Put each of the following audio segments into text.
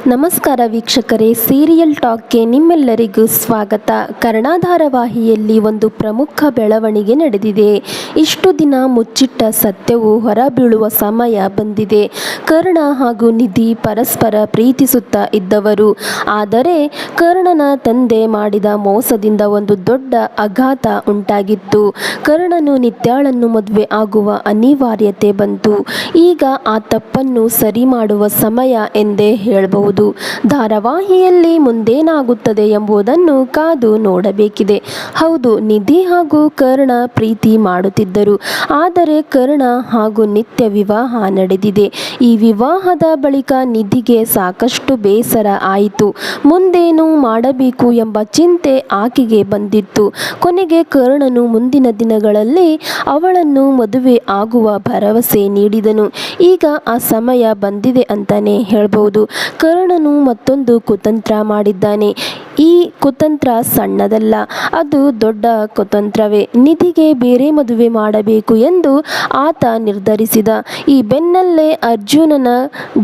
ನಮಸ್ಕಾರ ವೀಕ್ಷಕರೇ, ಸೀರಿಯಲ್ ಟಾಕ್ಗೆ ನಿಮ್ಮೆಲ್ಲರಿಗೂ ಸ್ವಾಗತ. ಕರ್ಣ ಧಾರಾವಾಹಿಯಲ್ಲಿ ಒಂದು ಪ್ರಮುಖ ಬೆಳವಣಿಗೆ ನಡೆದಿದೆ. ಇಷ್ಟು ದಿನ ಮುಚ್ಚಿಟ್ಟ ಸತ್ಯವು ಹೊರಬೀಳುವ ಸಮಯ ಬಂದಿದೆ. ಕರ್ಣ ಹಾಗೂ ನಿಧಿ ಪರಸ್ಪರ ಪ್ರೀತಿಸುತ್ತಾ ಇದ್ದವರು. ಆದರೆ ಕರ್ಣನ ತಂದೆ ಮಾಡಿದ ಮೋಸದಿಂದ ಒಂದು ದೊಡ್ಡ ಆಘಾತ ಉಂಟಾಗಿತ್ತು. ಕರ್ಣನು ನಿತ್ಯಾಳನ್ನು ಮದುವೆ ಆಗುವ ಅನಿವಾರ್ಯತೆ ಬಂತು. ಈಗ ಆ ತಪ್ಪನ್ನು ಸರಿ ಮಾಡುವ ಸಮಯ ಎಂದೇ ಹೇಳಬಹುದು. ಧಾರಾವಾಹಿಯಲ್ಲಿ ಮುಂದೇನಾಗುತ್ತದೆ ಎಂಬುದನ್ನು ಕಾದು ನೋಡಬೇಕಿದೆ. ಹೌದು, ನಿಧಿ ಹಾಗೂ ಕರ್ಣ ಪ್ರೀತಿ ಮಾಡುತ್ತಿದ್ದರು. ಆದರೆ ಕರ್ಣ ಹಾಗೂ ನಿತ್ಯ ವಿವಾಹ ನಡೆದಿದೆ. ಈ ವಿವಾಹದ ಬಳಿಕ ನಿಧಿಗೆ ಸಾಕಷ್ಟು ಬೇಸರ ಆಯಿತು. ಮುಂದೇನು ಮಾಡಬೇಕು ಎಂಬ ಚಿಂತೆ ಆಕೆಗೆ ಬಂದಿತ್ತು. ಕೊನೆಗೆ ಕರ್ಣನು ಮುಂದಿನ ದಿನಗಳಲ್ಲಿ ಅವಳನ್ನು ಮದುವೆ ಆಗುವ ಭರವಸೆ ನೀಡಿದನು. ಈಗ ಆ ಸಮಯ ಬಂದಿದೆ ಅಂತಾನೆ ಹೇಳ್ಬಹುದು. ಕರ್ಣನು ಮತ್ತೊಂದು ಕುತಂತ್ರ ಮಾಡಿದ್ದಾನೆ. ಈ ಕುತಂತ್ರ ಸಣ್ಣದಲ್ಲ, ಅದು ದೊಡ್ಡ ಕುತಂತ್ರವೇ. ನಿಧಿಗೆ ಬೇರೆ ಮದುವೆ ಮಾಡಬೇಕು ಎಂದು ಆತ ನಿರ್ಧರಿಸಿದ. ಈ ಬೆನ್ನಲ್ಲೇ ಅರ್ಜುನನ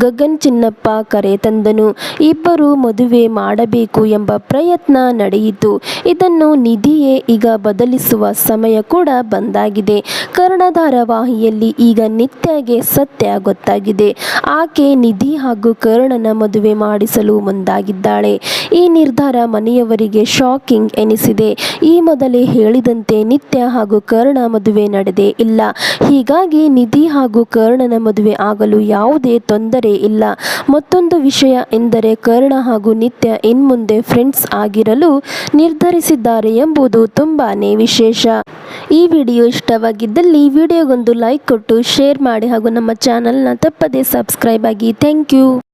ಗಗನ್ ಚಿನ್ನಪ್ಪ ಕರೆ ತಂದನು. ಇಬ್ಬರು ಮದುವೆ ಮಾಡಬೇಕು ಎಂಬ ಪ್ರಯತ್ನ ನಡೆಯಿತು. ಇದನ್ನು ನಿಧಿಯೇ ಈಗ ಬದಲಿಸುವ ಸಮಯ ಕೂಡ ಬಂದಾಗಿದೆ. ಕರ್ಣ ಧಾರಾವಾಹಿಯಲ್ಲಿ ಈಗ ನಿತ್ಯಗೆ ಸತ್ಯ ಗೊತ್ತಾಗಿದೆ. ಆಕೆ ನಿಧಿ ಹಾಗೂ ಕರ್ಣನ ಮದುವೆ ಮಾಡಿಸಲು ಮುಂದಾಗಿದ್ದಾಳೆ. ಈ ನಿರ್ಧಾರ ಮನೆಯವರಿಗೆ ಶಾಕಿಂಗ್ ಎನಿಸಿದೆ. ಈ ಮೊದಲೇ ಹೇಳಿದಂತೆ ನಿತ್ಯ ಹಾಗೂ ಕರ್ಣ ಮದುವೆ ನಡೆದೇ ಇಲ್ಲ. ಹೀಗಾಗಿ ನಿಧಿ ಹಾಗೂ ಕರ್ಣನ ಮದುವೆ ಆಗಲು ಯಾವುದೇ ತೊಂದರೆ ಇಲ್ಲ. ಮತ್ತೊಂದು ವಿಷಯ ಎಂದರೆ ಕರ್ಣ ಹಾಗೂ ನಿತ್ಯ ಇನ್ಮುಂದೆ ಫ್ರೆಂಡ್ಸ್ ಆಗಿರಲು ನಿರ್ಧರಿಸಿದ್ದಾರೆ ಎಂಬುದು ತುಂಬಾನೇ ವಿಶೇಷ. ಈ ವಿಡಿಯೋ ಇಷ್ಟವಾಗಿದ್ದಲ್ಲಿ ವಿಡಿಯೋಗೊಂದು ಲೈಕ್ ಕೊಟ್ಟು ಶೇರ್ ಮಾಡಿ ಹಾಗೂ ನಮ್ಮ ಚಾನಲ್ನ ತಪ್ಪದೇ ಸಬ್ಸ್ಕ್ರೈಬ್ ಆಗಿ. Thank you.